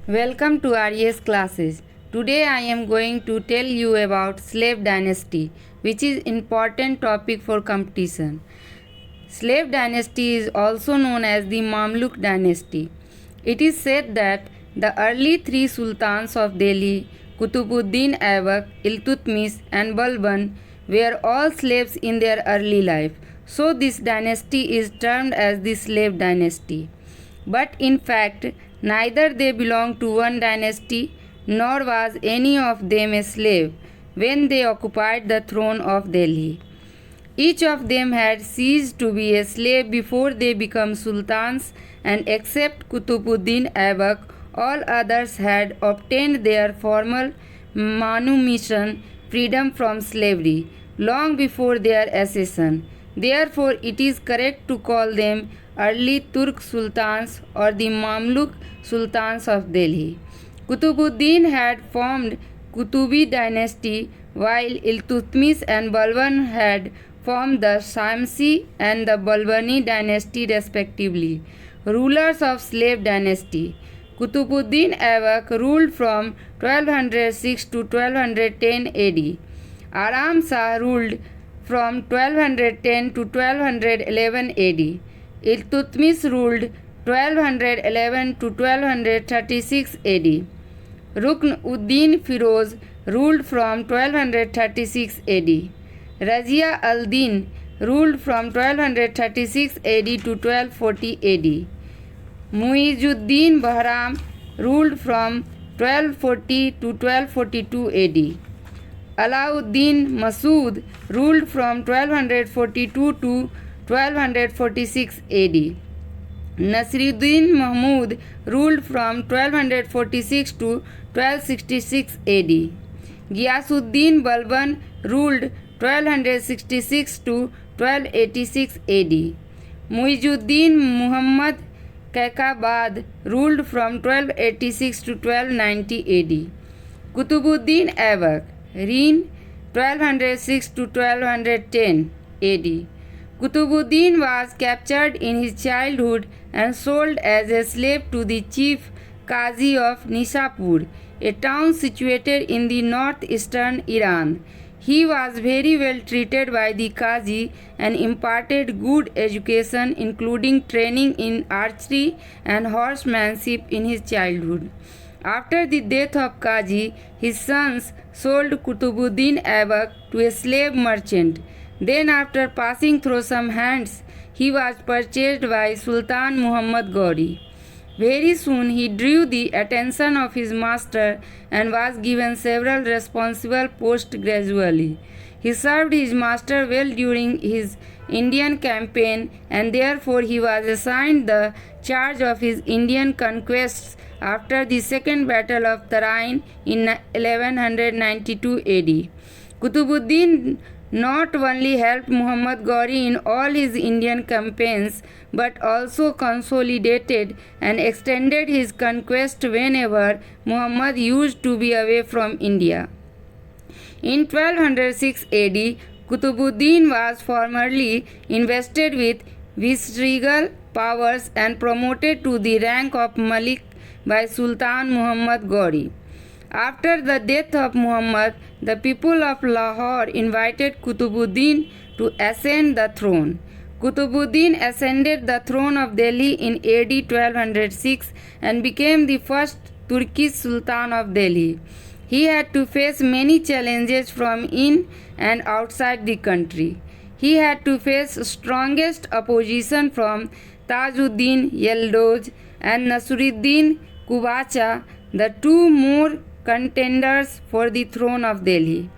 Welcome to Aaryeash classes. Today I am going to tell you about slave dynasty, which is important topic for competition. Slave dynasty is also known as the Mamluk dynasty. It is said that the early three sultans of Delhi, Qutbuddin Aibak, Iltutmish and Balban, were all slaves in their early life. So this dynasty is termed as the slave dynasty. But in fact, neither they belonged to one dynasty nor was any of them a slave when they occupied the throne of Delhi. Each of them had ceased to be a slave before they became sultans, and except Qutbuddin Aibak, all others had obtained their formal manumission freedom from slavery long before their accession. Therefore, it is correct to call them early Turk sultans or the Mamluk sultans of Delhi. Qutbuddin had formed Qutubi dynasty while Iltutmish and Balban had formed the Shamsi and the Balbani dynasty respectively. Rulers of slave dynasty. Qutbuddin Aibak ruled from 1206 to 1210 AD. Aram Shah ruled from 1210 to 1211 AD. Iltutmish ruled 1211 to 1236 AD. Rukn-ud-Din Firoz ruled from 1236 AD. Razia al-Din ruled from 1236 AD to 1240 AD. Muizuddin Bahram ruled from 1240 to 1242 AD. Alauddin Masood ruled from 1242 to 1246 AD. Nasiruddin Mahmud ruled from 1246 to 1266 AD. Ghiyasuddin Balban ruled 1266 to 1286 AD. Muizuddin Muhammad Kaikabad ruled from 1286 to 1290 AD. Qutbuddin Aibak reigned 1206 to 1210 AD. Qutbuddin was captured in his childhood and sold as a slave to the chief Qazi of Nishapur, a town situated in the northeastern Iran. He was very well treated by the Qazi and imparted good education, including training in archery and horsemanship in his childhood. After the death of Qazi, his sons sold Qutbuddin Aibak to a slave merchant. Then, after passing through some hands, he was purchased by Sultan Muhammad Gauri. Very soon he drew the attention of his master and was given several responsible posts gradually. He served his master well during his Indian campaign, and therefore he was assigned the charge of his Indian conquests after the Second Battle of Tarain in 1192 AD. Qutbuddin not only helped Muhammad Gauri in all his Indian campaigns but also consolidated and extended his conquest whenever Muhammad used to be away from India. In 1206 AD, Qutbuddin was formally invested with viceregal powers and promoted to the rank of Malik by Sultan Muhammad Gauri. After the death of Muhammad, the people of Lahore invited Qutbuddin to ascend the throne. Qutbuddin ascended the throne of Delhi in AD 1206 and became the first Turkish Sultan of Delhi. He had to face many challenges from in and outside the country. He had to face strongest opposition from Tajuddin Yildiz and Nasiruddin Kubacha, the two more contenders for the throne of Delhi.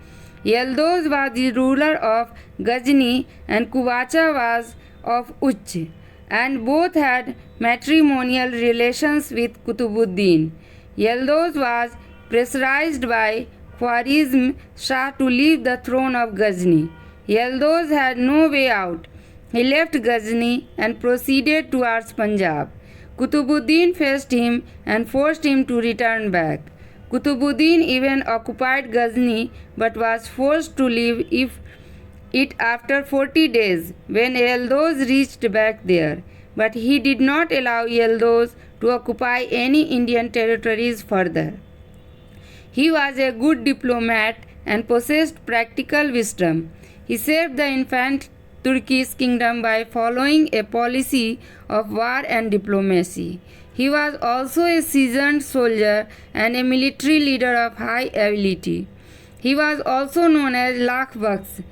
Yildiz was the ruler of Ghazni and Kubacha was of Uch, and both had matrimonial relations with Qutbuddin. Yildiz was pressurized by Khwarizm Shah to leave the throne of Ghazni. Yildiz had no way out. He left Ghazni and proceeded towards Punjab. Qutbuddin faced him and forced him to return back. Qutbuddin even occupied Ghazni but was forced to leave it after 40 days when Yildiz reached back there. But he did not allow Yildiz to occupy any Indian territories further. He was a good diplomat and possessed practical wisdom. He saved the infant Turkish kingdom by following a policy of war and diplomacy. He was also a seasoned soldier and a military leader of high ability. He was also known as Lakh Baks,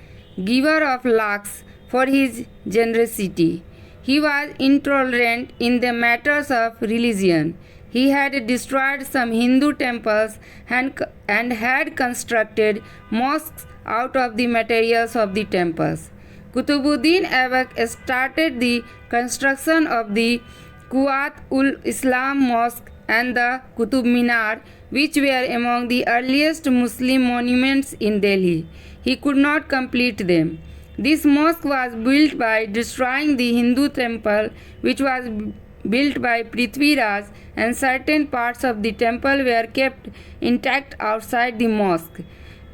giver of lakhs, for his generosity. He was intolerant in the matters of religion. He had destroyed some Hindu temples and had constructed mosques out of the materials of the temples. Qutbuddin Aibak started the construction of the Quwat-ul-Islam Mosque and the Qutub Minar, which were among the earliest Muslim monuments in Delhi. He could not complete them. This mosque was built by destroying the Hindu temple, which was built by Prithviraj, and certain parts of the temple were kept intact outside the mosque.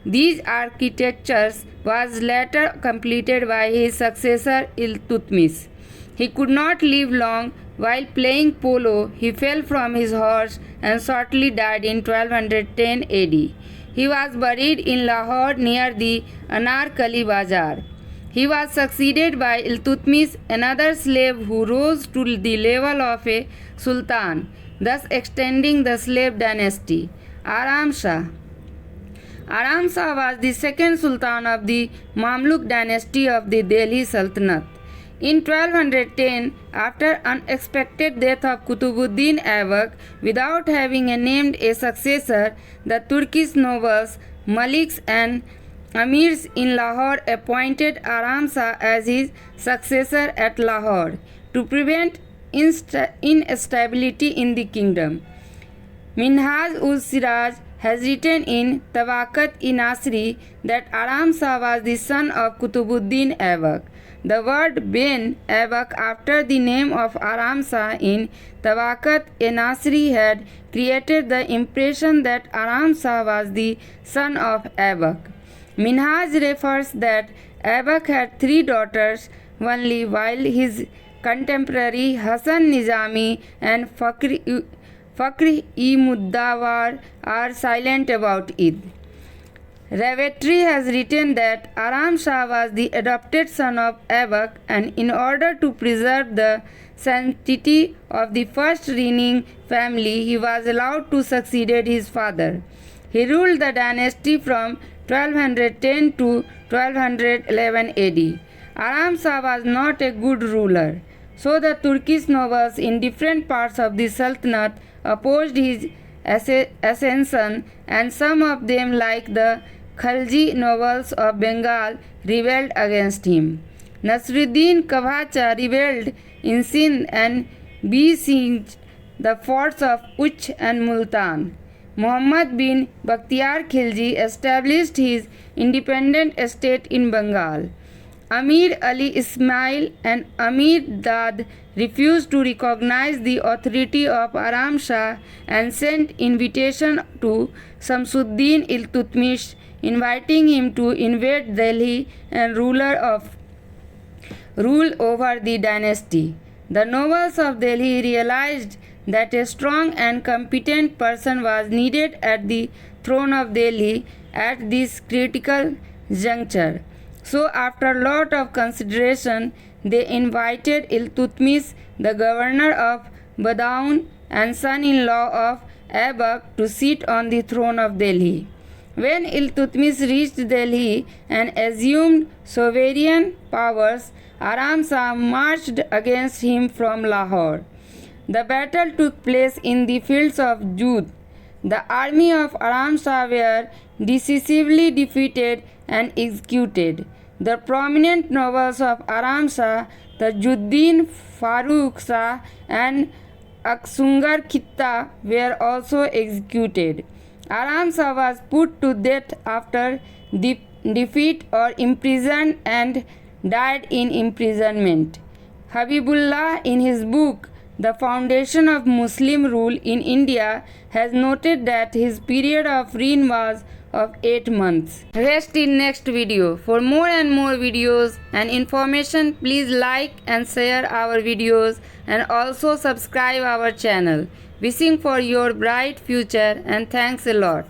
These architectures was later completed by his successor Iltutmish. He could not live long. While playing polo, he fell from his horse and shortly died in 1210 AD. He was buried in Lahore near the Anarkali Bazar. He was succeeded by Iltutmish, another slave who rose to the level of a sultan, thus extending the slave dynasty. Aram Shah. Aram Shah was the second sultan of the Mamluk dynasty of the Delhi Sultanate. In 1210, after unexpected death of Qutbuddin Aibak, without having named a successor, the Turkish nobles, maliks and amirs in Lahore appointed Aram Shah as his successor at Lahore to prevent instability in the kingdom. Minhaj-ul-Siraj has written in Tabaqat-i-Nasri that Aram Shah was the son of Qutbuddin Aibak. The word Ben Aibak after the name of Aram Shah in Tabaqat-i-Nasri had created the impression that Aram Shah was the son of Aibak. Minhaj refers that Aibak had 3 daughters only, while his contemporary Hasan Nizami and Fakr-i-Muddawar are silent about it. Ravetri has written that Aram Shah was the adopted son of Aibak, and in order to preserve the sanctity of the first reigning family, he was allowed to succeed his father. He ruled the dynasty from 1210 to 1211 AD. Aram Shah was not a good ruler, so the Turkish nobles in different parts of the Sultanate opposed his ascension, and some of them, like the Khalji nobles of Bengal, rebelled against him. Nasruddin Kavacha rebelled in Sindh and besieged the forts of Uch and Multan. Muhammad bin Bakhtiar Khilji established his independent state in Bengal. Amir Ali Ismail and Amir Dad refused to recognize the authority of Aram Shah and sent invitation to Samsuddin Iltutmish, inviting him to invade Delhi and rule over the dynasty. The nobles of Delhi realized that a strong and competent person was needed at the throne of Delhi at this critical juncture. So, after a lot of consideration, they invited Iltutmish, the governor of Badaun and son-in-law of Aibak, to sit on the throne of Delhi. When Iltutmish reached Delhi and assumed sovereign powers, Aram Shah marched against him from Lahore. The battle took place in the fields of Jood. The army of Aram Shah were decisively defeated and executed. The prominent nobles of Aram Shah, Tajuddin Farooq Shah and Aksungar Khitta, were also executed. Aram Shah was put to death after defeat or imprisoned and died in imprisonment. Habibullah, in his book the foundation of Muslim rule in India, has noted that his period of reign was of 8 months. Rest in next video. For more and more videos and information, please like and share our videos and also subscribe our channel. Wishing for your bright future and thanks a lot.